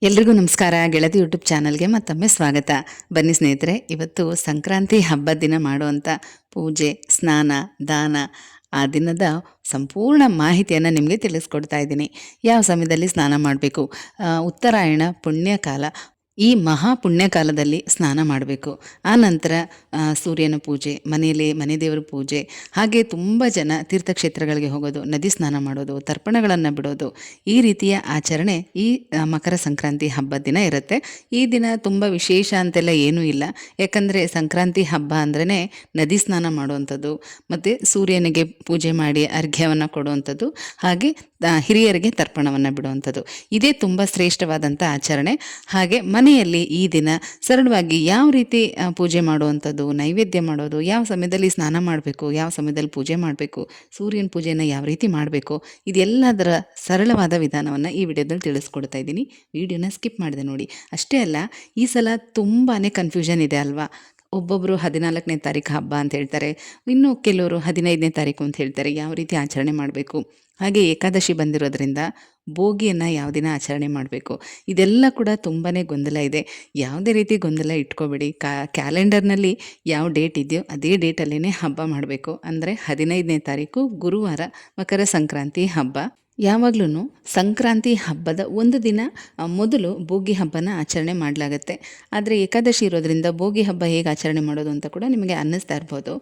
ಎಲ್ರಿಗೂ ನಮಸ್ಕಾರ. ಗೆಳತಿ ಯೂಟ್ಯೂಬ್ ಚಾನಲ್ಗೆ ಮತ್ತೊಮ್ಮೆ ಸ್ವಾಗತ. ಬನ್ನಿ ಸ್ನೇಹಿತರೆ, ಇವತ್ತು ಸಂಕ್ರಾಂತಿ ಹಬ್ಬದ ದಿನ ಮಾಡುವಂಥ ಪೂಜೆ, ಸ್ನಾನ, ದಾನ, ಆ ದಿನದ ಸಂಪೂರ್ಣ ಮಾಹಿತಿಯನ್ನು ನಿಮಗೆ ತಿಳಿಸ್ಕೊಡ್ತಾ ಇದ್ದೀನಿ. ಯಾವ ಸಮಯದಲ್ಲಿ ಸ್ನಾನ ಮಾಡಬೇಕು, ಉತ್ತರಾಯಣ ಪುಣ್ಯಕಾಲ, ಈ ಮಹಾ ಪುಣ್ಯಕಾಲದಲ್ಲಿ ಸ್ನಾನ ಮಾಡಬೇಕು. ಆ ನಂತರ ಸೂರ್ಯನ ಪೂಜೆ, ಮನೆಯಲ್ಲಿ ಮನೆ ದೇವರ ಪೂಜೆ, ಹಾಗೆ ತುಂಬ ಜನ ತೀರ್ಥಕ್ಷೇತ್ರಗಳಿಗೆ ಹೋಗೋದು, ನದಿ ಸ್ನಾನ ಮಾಡೋದು, ತರ್ಪಣಗಳನ್ನು ಬಿಡೋದು, ಈ ರೀತಿಯ ಆಚರಣೆ ಈ ಮಕರ ಸಂಕ್ರಾಂತಿ ಹಬ್ಬದ ದಿನ ಇರುತ್ತೆ. ಈ ದಿನ ತುಂಬ ವಿಶೇಷ ಅಂತೆಲ್ಲ ಏನೂ ಇಲ್ಲ. ಯಾಕಂದರೆ ಸಂಕ್ರಾಂತಿ ಹಬ್ಬ ಅಂದ್ರೇ ನದಿ ಸ್ನಾನ ಮಾಡುವಂಥದ್ದು, ಮತ್ತು ಸೂರ್ಯನಿಗೆ ಪೂಜೆ ಮಾಡಿ ಅರ್ಘ್ಯವನ್ನು ಕೊಡುವಂಥದ್ದು, ಹಾಗೆ ಹಿರಿಯರಿಗೆ ತರ್ಪಣವನ್ನು ಬಿಡುವಂಥದ್ದು. ಇದೇ ತುಂಬ ಶ್ರೇಷ್ಠವಾದಂಥ ಆಚರಣೆ. ಹಾಗೆ ಮನೆಯಲ್ಲಿ ಈ ದಿನ ಸರಳವಾಗಿ ಯಾವ ರೀತಿ ಪೂಜೆ ಮಾಡುವಂಥದ್ದು, ನೈವೇದ್ಯ ಮಾಡೋದು, ಯಾವ ಸಮಯದಲ್ಲಿ ಸ್ನಾನ ಮಾಡಬೇಕು, ಯಾವ ಸಮಯದಲ್ಲಿ ಪೂಜೆ ಮಾಡಬೇಕು, ಸೂರ್ಯನ ಪೂಜೆಯನ್ನು ಯಾವ ರೀತಿ ಮಾಡಬೇಕು, ಇದೆಲ್ಲದರ ಸರಳವಾದ ವಿಧಾನವನ್ನು ಈ ವಿಡಿಯೋದಲ್ಲಿ ತಿಳಿಸ್ಕೊಡ್ತಾ ಇದ್ದೀನಿ. ವಿಡಿಯೋನ ಸ್ಕಿಪ್ ಮಾಡಿದೆ ನೋಡಿ. ಅಷ್ಟೇ ಅಲ್ಲ, ಈ ಸಲ ತುಂಬಾ ಕನ್ಫ್ಯೂಷನ್ ಇದೆ ಅಲ್ವಾ. ಒಬ್ಬೊಬ್ಬರು 14ನೇ ತಾರೀಕು ಹಬ್ಬ ಅಂತ ಹೇಳ್ತಾರೆ, ಇನ್ನು ಕೆಲವರು 15ನೇ ತಾರೀಕು ಅಂತ ಹೇಳ್ತಾರೆ. ಯಾವ ರೀತಿ ಆಚರಣೆ ಮಾಡಬೇಕು, ಹಾಗೆ ಏಕಾದಶಿ ಬಂದಿರೋದ್ರಿಂದ ಭೋಗಿಯನ್ನು ಯಾವ ದಿನ ಆಚರಣೆ ಮಾಡಬೇಕು, ಇದೆಲ್ಲ ಕೂಡ ತುಂಬಾ ಗೊಂದಲ ಇದೆ. ಯಾವುದೇ ರೀತಿ ಗೊಂದಲ ಇಟ್ಕೋಬೇಡಿ. ಕ್ಯಾಲೆಂಡರ್ನಲ್ಲಿ ಯಾವ ಡೇಟ್ ಇದೆಯೋ ಅದೇ ಡೇಟಲ್ಲೇ ಹಬ್ಬ ಮಾಡಬೇಕು. ಅಂದರೆ 15ನೇ ತಾರೀಕು ಗುರುವಾರ ಮಕರ ಸಂಕ್ರಾಂತಿ ಹಬ್ಬ. ಯಾವಾಗಲೂ ಸಂಕ್ರಾಂತಿ ಹಬ್ಬದ ಒಂದು ದಿನ ಮೊದಲು ಭೋಗಿ ಹಬ್ಬನ ಆಚರಣೆ ಮಾಡಲಾಗತ್ತೆ. ಆದರೆ ಏಕಾದಶಿ ಇರೋದ್ರಿಂದ ಭೋಗಿ ಹಬ್ಬ ಹೇಗೆ ಆಚರಣೆ ಮಾಡೋದು ಅಂತ ಕೂಡ ನಿಮಗೆ ಅನ್ನಿಸ್ತಾ ಇರ್ಬೋದು.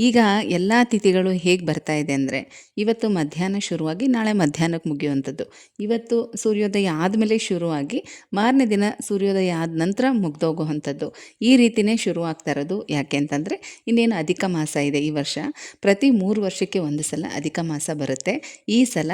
ಈಗ ಎಲ್ಲ ತಿಥಿಗಳು ಹೇಗೆ ಬರ್ತಾ ಇದೆ ಅಂದರೆ, ಇವತ್ತು ಮಧ್ಯಾಹ್ನ ಶುರುವಾಗಿ ನಾಳೆ ಮಧ್ಯಾಹ್ನಕ್ಕೆ ಮುಗಿಯುವಂಥದ್ದು. ಇವತ್ತು ಸೂರ್ಯೋದಯ ಆದಮೇಲೆ ಶುರುವಾಗಿ ಮಾರನೇ ದಿನ ಸೂರ್ಯೋದಯ ಆದ ನಂತರ ಮುಗ್ದೋಗುವಂಥದ್ದು. ಈ ರೀತಿಯೇ ಶುರು ಆಗ್ತಾ ಇರೋದು. ಯಾಕೆ ಅಂತಂದರೆ, ಇನ್ನೇನು ಅಧಿಕ ಮಾಸ ಇದೆ. ಈ ವರ್ಷ ಪ್ರತಿ 3 ವರ್ಷಕ್ಕೆ ಒಂದು ಸಲ ಅಧಿಕ ಮಾಸ ಬರುತ್ತೆ. ಈ ಸಲ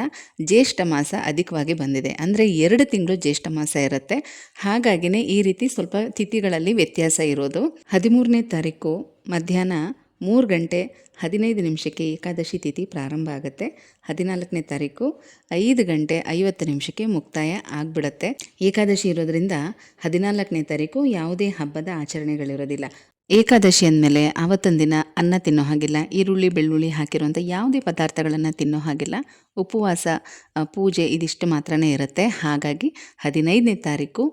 ಜ್ಯೇಷ್ಠ ಮಾಸ ಅಧಿಕವಾಗಿ ಬಂದಿದೆ. ಅಂದರೆ 2 ತಿಂಗಳು ಜ್ಯೇಷ್ಠ ಮಾಸ ಇರುತ್ತೆ. ಹಾಗಾಗಿನೇ ಈ ರೀತಿ ಸ್ವಲ್ಪ ತಿಥಿಗಳಲ್ಲಿ ವ್ಯತ್ಯಾಸ ಇರೋದು. 13ನೇ ತಾರೀಕು ಮಧ್ಯಾಹ್ನ 3 ಗಂಟೆ 15 ನಿಮಿಷಕ್ಕೆ ಏಕಾದಶಿ ತಿಥಿ ಪ್ರಾರಂಭ ಆಗುತ್ತೆ. 14ನೇ ತಾರೀಕು 5 ಗಂಟೆ 50 ನಿಮಿಷಕ್ಕೆ ಮುಕ್ತಾಯ ಆಗಿಬಿಡುತ್ತೆ. ಏಕಾದಶಿ ಇರೋದ್ರಿಂದ 14ನೇ ತಾರೀಕು ಯಾವುದೇ ಹಬ್ಬದ ಆಚರಣೆಗಳಿರೋದಿಲ್ಲ. ಏಕಾದಶಿ ಅಂದಮೇಲೆ ಆವತ್ತೊಂದು ದಿನ ಅನ್ನ ತಿನ್ನೋ ಹಾಗಿಲ್ಲ, ಈರುಳ್ಳಿ ಬೆಳ್ಳುಳ್ಳಿ ಹಾಕಿರುವಂಥ ಯಾವುದೇ ಪದಾರ್ಥಗಳನ್ನು ತಿನ್ನೋ ಹಾಗಿಲ್ಲ. ಉಪವಾಸ, ಪೂಜೆ ಇದಿಷ್ಟು ಮಾತ್ರನೇ ಇರುತ್ತೆ. ಹಾಗಾಗಿ 15ನೇ ತಾರೀಕು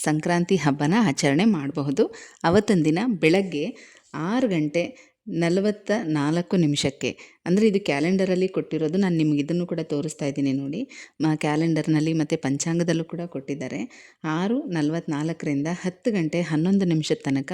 ಸಂಕ್ರಾಂತಿ ಹಬ್ಬನ ಆಚರಣೆ ಮಾಡಬಹುದು. ಅವತ್ತೊಂದು ದಿನ ಬೆಳಗ್ಗೆ 6 ಗಂಟೆ 44 ನಿಮಿಷಕ್ಕೆ, ಅಂದರೆ ಇದು ಕ್ಯಾಲೆಂಡರಲ್ಲಿ ಕೊಟ್ಟಿರೋದು. ನಾನು ನಿಮಗೆ ಇದನ್ನು ಕೂಡ ತೋರಿಸ್ತಾ ಇದ್ದೀನಿ ನೋಡಿ. ಕ್ಯಾಲೆಂಡರ್ನಲ್ಲಿ ಮತ್ತು ಪಂಚಾಂಗದಲ್ಲೂ ಕೂಡ ಕೊಟ್ಟಿದ್ದಾರೆ. 6:44ರಿಂದ 10 ಗಂಟೆ 11 ನಿಮಿಷದ ತನಕ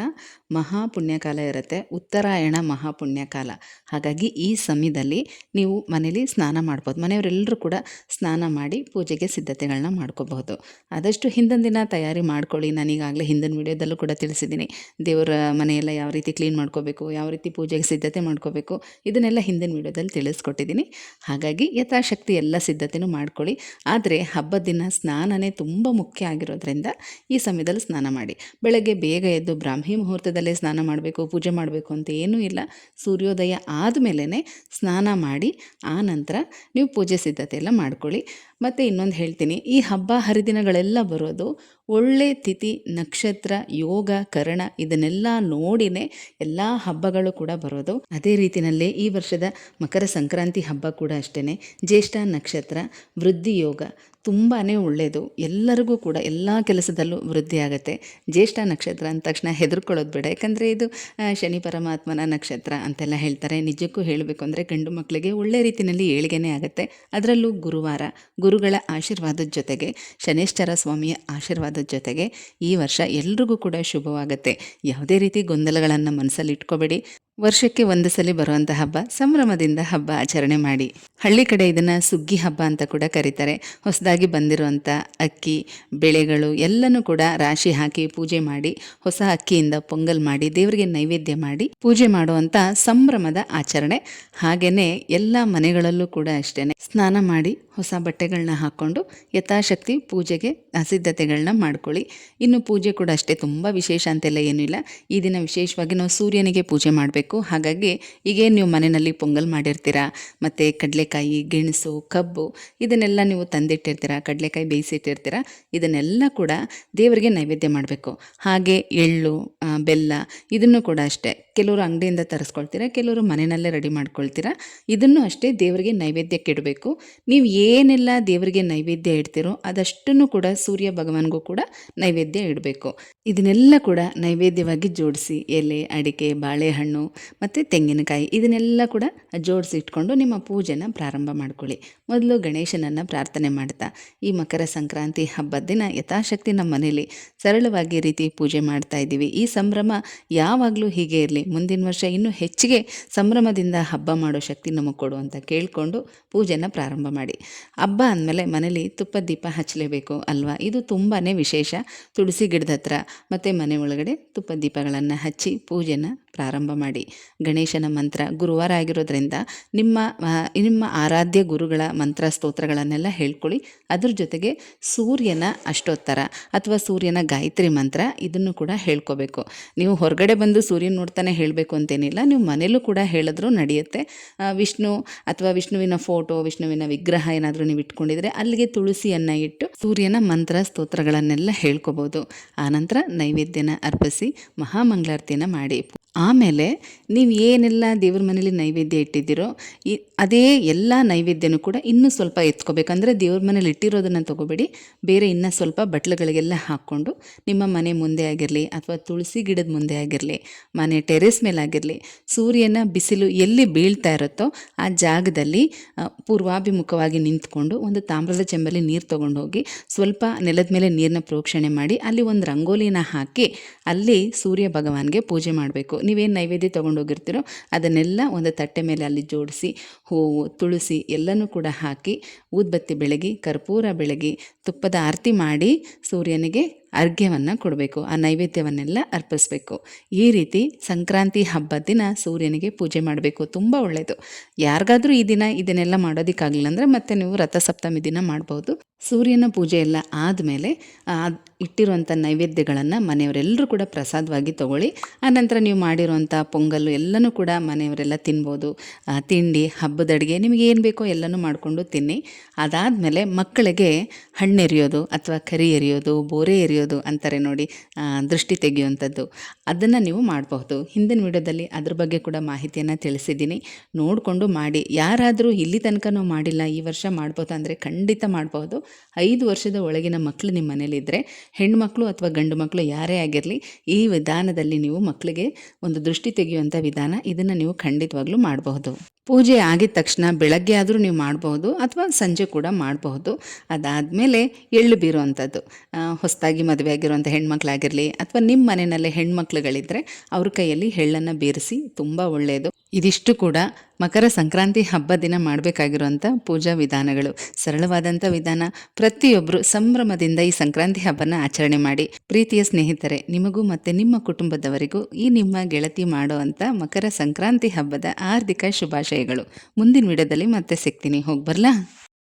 ಮಹಾಪುಣ್ಯಕಾಲ ಇರುತ್ತೆ, ಉತ್ತರಾಯಣ ಮಹಾಪುಣ್ಯಕಾಲ. ಹಾಗಾಗಿ ಈ ಸಮಯದಲ್ಲಿ ನೀವು ಮನೇಲಿ ಸ್ನಾನ ಮಾಡ್ಬೋದು. ಮನೆಯವರೆಲ್ಲರೂ ಕೂಡ ಸ್ನಾನ ಮಾಡಿ ಪೂಜೆಗೆ ಸಿದ್ಧತೆಗಳನ್ನ ಮಾಡ್ಕೋಬಹುದು. ಆದಷ್ಟು ಹಿಂದಿನ ದಿನ ತಯಾರಿ ಮಾಡ್ಕೊಳ್ಳಿ. ನಾನೀಗಾಗಲೇ ಹಿಂದಿನ ವಿಡಿಯೋದಲ್ಲೂ ಕೂಡ ತಿಳಿಸಿದ್ದೀನಿ. ದೇವರ ಮನೆಯೆಲ್ಲ ಯಾವ ರೀತಿ ಕ್ಲೀನ್ ಮಾಡ್ಕೋಬೇಕು, ಯಾವ ರೀತಿ ಪೂಜೆಗೆ ಸಿದ್ಧತೆ ಮಾಡ್ಕೋಬೇಕು, ಇದನ್ನೆಲ್ಲ ಹಿಂದಿನ ವಿಡಿಯೋದಲ್ಲಿ ತಿಳಿಸ್ಕೊಟ್ಟಿದ್ದೀನಿ. ಹಾಗಾಗಿ ಯಥಾಶಕ್ತಿ ಎಲ್ಲ ಸಿದ್ಧತೆನೂ ಮಾಡ್ಕೊಳ್ಳಿ. ಆದರೆ ಹಬ್ಬದ ದಿನ ಸ್ನಾನನೇ ತುಂಬ ಮುಖ್ಯ ಆಗಿರೋದ್ರಿಂದ ಈ ಸಮಯದಲ್ಲಿ ಸ್ನಾನ ಮಾಡಿ. ಬೆಳಗ್ಗೆ ಬೇಗ ಎದ್ದು ಬ್ರಾಹ್ಮಿ ಮುಹೂರ್ತದಲ್ಲೇ ಸ್ನಾನ ಮಾಡಬೇಕು, ಪೂಜೆ ಮಾಡಬೇಕು ಅಂತ ಏನೂ ಇಲ್ಲ. ಸೂರ್ಯೋದಯ ಆದಮೇಲೆ ಸ್ನಾನ ಮಾಡಿ ಆ ನಂತರ ನೀವು ಪೂಜೆ ಸಿದ್ಧತೆ ಎಲ್ಲ ಮಾಡ್ಕೊಳ್ಳಿ. ಮತ್ತು ಇನ್ನೊಂದು ಹೇಳ್ತೀನಿ, ಈ ಹಬ್ಬ ಹರಿದಿನಗಳೆಲ್ಲ ಬರೋದು ಒಳ್ಳೆ ತಿಥಿ, ನಕ್ಷತ್ರ, ಯೋಗ, ಕರಣ ಇದನ್ನೆಲ್ಲ ನೋಡಿನೇ ಎಲ್ಲ ಹಬ್ಬಗಳು ಕೂಡ ಬರೋದು. ಅದೇ ರೀತಿಯಲ್ಲೇ ಈ ವರ್ಷದ ಮಕರ ಸಂಕ್ರಾಂತಿ ಹಬ್ಬ ಕೂಡ ಅಷ್ಟೇ. ಜ್ಯೇಷ್ಠ ನಕ್ಷತ್ರ, ವೃದ್ಧಿ ಯೋಗ ತುಂಬಾ ಒಳ್ಳೆಯದು. ಎಲ್ಲರಿಗೂ ಕೂಡ ಎಲ್ಲ ಕೆಲಸದಲ್ಲೂ ವೃದ್ಧಿ ಆಗುತ್ತೆ. ಜ್ಯೇಷ್ಠ ನಕ್ಷತ್ರ ಅಂದ ತಕ್ಷಣ ಹೆದರ್ಕೊಳ್ಳೋದು ಬೇಡ. ಯಾಕಂದರೆ ಇದು ಶನಿ ಪರಮಾತ್ಮನ ನಕ್ಷತ್ರ ಅಂತೆಲ್ಲ ಹೇಳ್ತಾರೆ. ನಿಜಕ್ಕೂ ಹೇಳಬೇಕು ಅಂದರೆ ಗಂಡು ಮಕ್ಕಳಿಗೆ ಒಳ್ಳೆ ರೀತಿಯಲ್ಲಿ ಏಳಿಗೆನೇ ಆಗುತ್ತೆ. ಅದರಲ್ಲೂ ಗುರುವಾರ, ಗುರುಗಳ ಆಶೀರ್ವಾದದ ಜೊತೆಗೆ ಶನೇಶ್ವರ ಸ್ವಾಮಿಯ ಆಶೀರ್ವಾದದ ಜೊತೆಗೆ ಈ ವರ್ಷ ಎಲ್ರಿಗೂ ಕೂಡ ಶುಭವಾಗುತ್ತೆ. ಯಾವುದೇ ರೀತಿ ಗೊಂದಲಗಳನ್ನು ಮನಸ್ಸಲ್ಲಿ ಇಟ್ಕೋಬೇಡಿ. ವರ್ಷಕ್ಕೆ ಒಂದು ಸಲ ಬರುವಂಥ ಹಬ್ಬ, ಸಂಭ್ರಮದಿಂದ ಹಬ್ಬ ಆಚರಣೆ ಮಾಡಿ. ಹಳ್ಳಿ ಕಡೆ ಇದನ್ನು ಸುಗ್ಗಿ ಹಬ್ಬ ಅಂತ ಕೂಡ ಕರೀತಾರೆ. ಹೊಸದಾಗಿ ಬಂದಿರುವಂಥ ಅಕ್ಕಿ ಬೆಳೆಗಳು ಎಲ್ಲನೂ ಕೂಡ ರಾಶಿ ಹಾಕಿ ಪೂಜೆ ಮಾಡಿ, ಹೊಸ ಅಕ್ಕಿಯಿಂದ ಪೊಂಗಲ್ ಮಾಡಿ ದೇವರಿಗೆ ನೈವೇದ್ಯ ಮಾಡಿ ಪೂಜೆ ಮಾಡುವಂಥ ಸಂಭ್ರಮದ ಆಚರಣೆ. ಹಾಗೆಯೇ ಎಲ್ಲ ಮನೆಗಳಲ್ಲೂ ಕೂಡ ಅಷ್ಟೇ ಸ್ನಾನ ಮಾಡಿ ಹೊಸ ಬಟ್ಟೆಗಳನ್ನ ಹಾಕ್ಕೊಂಡು ಯಥಾಶಕ್ತಿ ಪೂಜೆಗೆ ಸಿದ್ಧತೆಗಳನ್ನ ಮಾಡ್ಕೊಳ್ಳಿ. ಇನ್ನು ಪೂಜೆ ಕೂಡ ಅಷ್ಟೇ, ತುಂಬ ವಿಶೇಷ ಅಂತೆಲ್ಲ ಏನೂ ಇಲ್ಲ. ಈ ದಿನ ವಿಶೇಷವಾಗಿ ನಾವು ಸೂರ್ಯನಿಗೆ ಪೂಜೆ ಮಾಡಬೇಕು. ಹಾಗಾಗಿ ಈಗೇನು ನೀವು ಮನೆಯಲ್ಲಿ ಪೊಂಗಲ್ ಮಾಡಿರ್ತೀರಾ, ಮತ್ತು ಕಡಲೆಕಾಯಿ, ಗೆಣಸು, ಕಬ್ಬು ಇದನ್ನೆಲ್ಲ ನೀವು ತಂದಿಟ್ಟಿರ್ತೀರ, ಕಡಲೆಕಾಯಿ ಬೇಯಿಸಿಟ್ಟಿರ್ತೀರ, ಇದನ್ನೆಲ್ಲ ಕೂಡ ದೇವರಿಗೆ ನೈವೇದ್ಯ ಮಾಡಬೇಕು. ಹಾಗೆ ಎಳ್ಳು, ಬೆಲ್ಲ ಇದನ್ನು ಕೂಡ ಅಷ್ಟೇ ಕೆಲವರು ಅಂಗಡಿಯಿಂದ ತರಿಸ್ಕೊಳ್ತೀರಾ, ಕೆಲವರು ಮನೆಯಲ್ಲೇ ರೆಡಿ ಮಾಡ್ಕೊಳ್ತೀರಾ. ಇದನ್ನು ಅಷ್ಟೇ ದೇವರಿಗೆ ನೈವೇದ್ಯಕ್ಕೆ ಇಡಬೇಕು. ನೀವು ಏನೆಲ್ಲ ದೇವರಿಗೆ ನೈವೇದ್ಯ ಇಡ್ತೀರೋ ಅದಷ್ಟನ್ನು ಕೂಡ ಸೂರ್ಯ ಭಗವಾನ್ಗೂ ಕೂಡ ನೈವೇದ್ಯ ಇಡಬೇಕು. ಇದನ್ನೆಲ್ಲ ಕೂಡ ನೈವೇದ್ಯವಾಗಿ ಜೋಡಿಸಿ ಎಲೆ, ಅಡಿಕೆ, ಬಾಳೆಹಣ್ಣು ಮತ್ತು ತೆಂಗಿನಕಾಯಿ ಇದನ್ನೆಲ್ಲ ಕೂಡ ಜೋಡಿಸಿ ಇಟ್ಕೊಂಡು ನಿಮ್ಮ ಪೂಜೆನ ಪ್ರಾರಂಭ ಮಾಡ್ಕೊಳ್ಳಿ. ಮೊದಲು ಗಣೇಶನನ್ನು ಪ್ರಾರ್ಥನೆ ಮಾಡ್ತಾ ಈ ಮಕರ ಸಂಕ್ರಾಂತಿ ಹಬ್ಬದ ದಿನ ಯಥಾಶಕ್ತಿ ನಮ್ಮ ಮನೇಲಿ ಸರಳವಾಗಿ ರೀತಿ ಪೂಜೆ ಮಾಡ್ತಾ ಇದ್ದೀವಿ. ಈ ಸಂಭ್ರಮ ಯಾವಾಗಲೂ ಹೀಗೆ ಇರಲಿ, ಮುಂದಿನ ವರ್ಷ ಇನ್ನೂ ಹೆಚ್ಚಿಗೆ ಸಂಭ್ರಮದಿಂದ ಹಬ್ಬ ಮಾಡೋ ಶಕ್ತಿ ನಮಗೆ ಕೊಡು ಅಂತ ಕೇಳಿಕೊಂಡು ಪೂಜೆನ ಪ್ರಾರಂಭ ಮಾಡಿ. ಹಬ್ಬ ಅಂದಮೇಲೆ ಮನೇಲಿ ತುಪ್ಪದ ದೀಪ ಹಚ್ಚಲೇಬೇಕು ಅಲ್ವಾ? ಇದು ತುಂಬಾ ವಿಶೇಷ. ತುಳಸಿ ಗಿಡದ ಹತ್ರ ಮತ್ತು ಮನೆ ಒಳಗಡೆ ತುಪ್ಪದ ದೀಪಗಳನ್ನು ಹಚ್ಚಿ ಪೂಜೆನ ಪ್ರಾರಂಭ ಮಾಡಿ. ಗಣೇಶನ ಮಂತ್ರ ಗುರುವಾರ ಆಗಿರೋದ್ರಿಂದ ನಿಮ್ಮ ಆರಾಧ್ಯ ಗುರುಗಳ ಮಂತ್ರ ಸ್ತೋತ್ರಗಳನ್ನೆಲ್ಲ ಹೇಳ್ಕೊಳ್ಳಿ. ಅದ್ರ ಜೊತೆಗೆ ಸೂರ್ಯನ ಅಷ್ಟೋತ್ತರ ಅಥವಾ ಸೂರ್ಯನ ಗಾಯತ್ರಿ ಮಂತ್ರ ಇದನ್ನು ಕೂಡ ಹೇಳ್ಕೋಬೇಕು. ನೀವು ಹೊರಗಡೆ ಬಂದು ಸೂರ್ಯನ ನೋಡ್ತಾನೆ ಹೇಳಬೇಕು ಅಂತೇನಿಲ್ಲ, ನೀವು ಮನೇಲೂ ಕೂಡ ಹೇಳಿದ್ರೂ ನಡೆಯುತ್ತೆ. ವಿಷ್ಣು ಅಥವಾ ವಿಷ್ಣುವಿನ ಫೋಟೋ, ವಿಷ್ಣುವಿನ ವಿಗ್ರಹ ಏನಾದರೂ ನೀವು ಇಟ್ಕೊಂಡಿದ್ರೆ ಅಲ್ಲಿಗೆ ತುಳಸಿಯನ್ನು ಇಟ್ಟು ಸೂರ್ಯನ ಮಂತ್ರ ಸ್ತೋತ್ರಗಳನ್ನೆಲ್ಲ ಹೇಳ್ಕೋಬೋದು. ಆನಂತರ ನೈವೇದ್ಯನ ಅರ್ಪಿಸಿ ಮಹಾಮಂಗಳಾರತಿಯನ್ನು ಮಾಡಿ. ಆಮೇಲೆ ನೀವು ಏನೆಲ್ಲ ದೇವ್ರ ಮನೇಲಿ ನೈವೇದ್ಯ ಇಟ್ಟಿದ್ದೀರೋ ಅದೇ ಎಲ್ಲ ನೈವೇದ್ಯನೂ ಕೂಡ ಇನ್ನೂ ಸ್ವಲ್ಪ ಎತ್ಕೋಬೇಕಂದ್ರೆ ದೇವ್ರ ಮನೇಲಿ ಇಟ್ಟಿರೋದನ್ನು ತೊಗೋಬೇಡಿ, ಬೇರೆ ಇನ್ನೂ ಸ್ವಲ್ಪ ಬಟ್ಲುಗಳಿಗೆಲ್ಲ ಹಾಕ್ಕೊಂಡು ನಿಮ್ಮ ಮನೆ ಮುಂದೆ ಆಗಿರಲಿ ಅಥವಾ ತುಳಸಿ ಗಿಡದ ಮುಂದೆ ಆಗಿರಲಿ, ಮನೆ ಟೆರೆಸ್ ಮೇಲಾಗಿರಲಿ, ಸೂರ್ಯನ ಬಿಸಿಲು ಎಲ್ಲಿ ಬೀಳ್ತಾ ಇರುತ್ತೋ ಆ ಜಾಗದಲ್ಲಿ ಪೂರ್ವಾಭಿಮುಖವಾಗಿ ನಿಂತ್ಕೊಂಡು ಒಂದು ತಾಮ್ರದ ಚೆಂಬಲ್ಲಿ ನೀರು ತೊಗೊಂಡೋಗಿ ಸ್ವಲ್ಪ ನೆಲದ ಮೇಲೆ ನೀರನ್ನ ಪ್ರೋಕ್ಷಣೆ ಮಾಡಿ ಅಲ್ಲಿ ಒಂದು ರಂಗೋಲಿನ ಹಾಕಿ ಅಲ್ಲಿ ಸೂರ್ಯ ಭಗವಾನ್ಗೆ ಪೂಜೆ ಮಾಡಬೇಕು. ನೀವೇನು ನೈವೇದ್ಯ ತೊಗೊಂಡೋಗಿರ್ತೀರೋ ಅದನ್ನೆಲ್ಲ ಒಂದು ತಟ್ಟೆ ಮೇಲೆ ಅಲ್ಲಿ ಜೋಡಿಸಿ ಹೂವು, ತುಳಸಿ ಎಲ್ಲನೂ ಕೂಡ ಹಾಕಿ ಊದ್ಬತ್ತಿ ಬೆಳಗಿ, ಕರ್ಪೂರ ಬೆಳಗಿ, ತುಪ್ಪದ ಆರತಿ ಮಾಡಿ ಸೂರ್ಯನಿಗೆ ಅರ್ಘ್ಯವನ್ನು ಕೊಡಬೇಕು. ಆ ನೈವೇದ್ಯವನ್ನೆಲ್ಲ ಅರ್ಪಿಸಬೇಕು. ಈ ರೀತಿ ಸಂಕ್ರಾಂತಿ ಹಬ್ಬದ ದಿನ ಸೂರ್ಯನಿಗೆ ಪೂಜೆ ಮಾಡಬೇಕು. ತುಂಬ ಒಳ್ಳೆಯದು. ಯಾರಿಗಾದರೂ ಈ ದಿನ ಇದನ್ನೆಲ್ಲ ಮಾಡೋದಕ್ಕಾಗಲಿಲ್ಲ ಅಂದರೆ ಮತ್ತೆ ನೀವು ರಥಸಪ್ತಮಿ ದಿನ ಮಾಡ್ಬೋದು. ಸೂರ್ಯನ ಪೂಜೆ ಎಲ್ಲ ಆದಮೇಲೆ ಇಟ್ಟಿರುವಂಥ ನೈವೇದ್ಯಗಳನ್ನು ಮನೆಯವರೆಲ್ಲರೂ ಕೂಡ ಪ್ರಸಾದವಾಗಿ ತೊಗೊಳ್ಳಿ. ಆನಂತರ ನೀವು ಮಾಡಿರುವಂಥ ಪೊಂಗಲ್ಲು ಎಲ್ಲನೂ ಕೂಡ ಮನೆಯವರೆಲ್ಲ ತಿನ್ಬೋದು. ತಿಂಡಿ, ಹಬ್ಬದ ಅಡುಗೆ ನಿಮಗೆ ಏನು ಬೇಕೋ ಎಲ್ಲನೂ ಮಾಡಿಕೊಂಡು ತಿನ್ನಿ. ಅದಾದಮೇಲೆ ಮಕ್ಕಳಿಗೆ ಹಣ್ಣು ಎರಿಯೋದು ಅಥವಾ ಕರಿ ಎರಿಯೋದು, ಬೋರೆ ಎರಿಯೋದು ಅಂತಾರೆ ನೋಡಿ, ದೃಷ್ಟಿ ತೆಗೆಯುವಂಥದ್ದು, ಅದನ್ನು ನೀವು ಮಾಡಬಹುದು. ಹಿಂದಿನ ವಿಡಿಯೋದಲ್ಲಿ ಅದ್ರ ಬಗ್ಗೆ ಕೂಡ ಮಾಹಿತಿಯನ್ನು ತಿಳಿಸಿದ್ದೀನಿ, ನೋಡಿಕೊಂಡು ಮಾಡಿ. ಯಾರಾದರೂ ಇಲ್ಲಿ ತನಕ ಮಾಡಿಲ್ಲ, ಈ ವರ್ಷ ಮಾಡ್ಬೋದು ಅಂದರೆ ಖಂಡಿತ ಮಾಡಬಹುದು. 5 ವರ್ಷದ ಒಳಗಿನ ಮಕ್ಕಳು ನಿಮ್ಮ ಮನೇಲಿದ್ದರೆ, ಹೆಣ್ಮಕ್ಳು ಅಥವಾ ಗಂಡು ಮಕ್ಕಳು ಯಾರೇ ಆಗಿರಲಿ, ಈ ವಿಧಾನದಲ್ಲಿ ನೀವು ಮಕ್ಕಳಿಗೆ ಒಂದು ದೃಷ್ಟಿ ತೆಗೆಯುವಂಥ ವಿಧಾನ, ಇದನ್ನು ನೀವು ಖಂಡಿತವಾಗ್ಲೂ ಮಾಡಬಹುದು. ಪೂಜೆ ಆಗಿದ ತಕ್ಷಣ ಬೆಳಗ್ಗೆ ಆದರೂ ನೀವು ಮಾಡಬಹುದು ಅಥವಾ ಸಂಜೆ ಕೂಡ ಮಾಡಬಹುದು. ಅದಾದಮೇಲೆ ಎಳ್ಳು ಬೀರುವಂಥದ್ದು, ಹೊಸದಾಗಿ ಮದುವೆ ಆಗಿರುವಂಥ ಹೆಣ್ಮಕ್ಳಾಗಿರಲಿ ಅಥವಾ ನಿಮ್ಮ ಮನೆಯಲ್ಲೇ ಹೆಣ್ಮಕ್ಳುಗಳಿದ್ದರೆ ಅವ್ರ ಕೈಯಲ್ಲಿ ಎಳ್ಳನ್ನು ಬೀರಿಸಿ, ತುಂಬ ಒಳ್ಳೆಯದು. ಇದಿಷ್ಟು ಕೂಡ ಮಕರ ಸಂಕ್ರಾಂತಿ ಹಬ್ಬ ದಿನ ಮಾಡಬೇಕಾಗಿರುವಂಥ ಪೂಜಾ ವಿಧಾನಗಳು. ಸರಳವಾದಂಥ ವಿಧಾನ. ಪ್ರತಿಯೊಬ್ಬರು ಸಂಭ್ರಮದಿಂದ ಈ ಸಂಕ್ರಾಂತಿ ಹಬ್ಬನ ಆಚರಣೆ ಮಾಡಿ. ಪ್ರೀತಿಯ ಸ್ನೇಹಿತರೆ, ನಿಮಗೂ ಮತ್ತು ನಿಮ್ಮ ಕುಟುಂಬದವರಿಗೂ ಈ ನಿಮ್ಮ ಗೆಳತಿ ಮಾಡುವಂಥ ಮಕರ ಸಂಕ್ರಾಂತಿ ಹಬ್ಬದ ಹಾರ್ದಿಕ ಶುಭಾಶಯಗಳು. ಮುಂದಿನ ವಿಡಿಯೋದಲ್ಲಿ ಮತ್ತೆ ಸಿಗ್ತೀನಿ. ಹೋಗಿ ಬರಲಾ?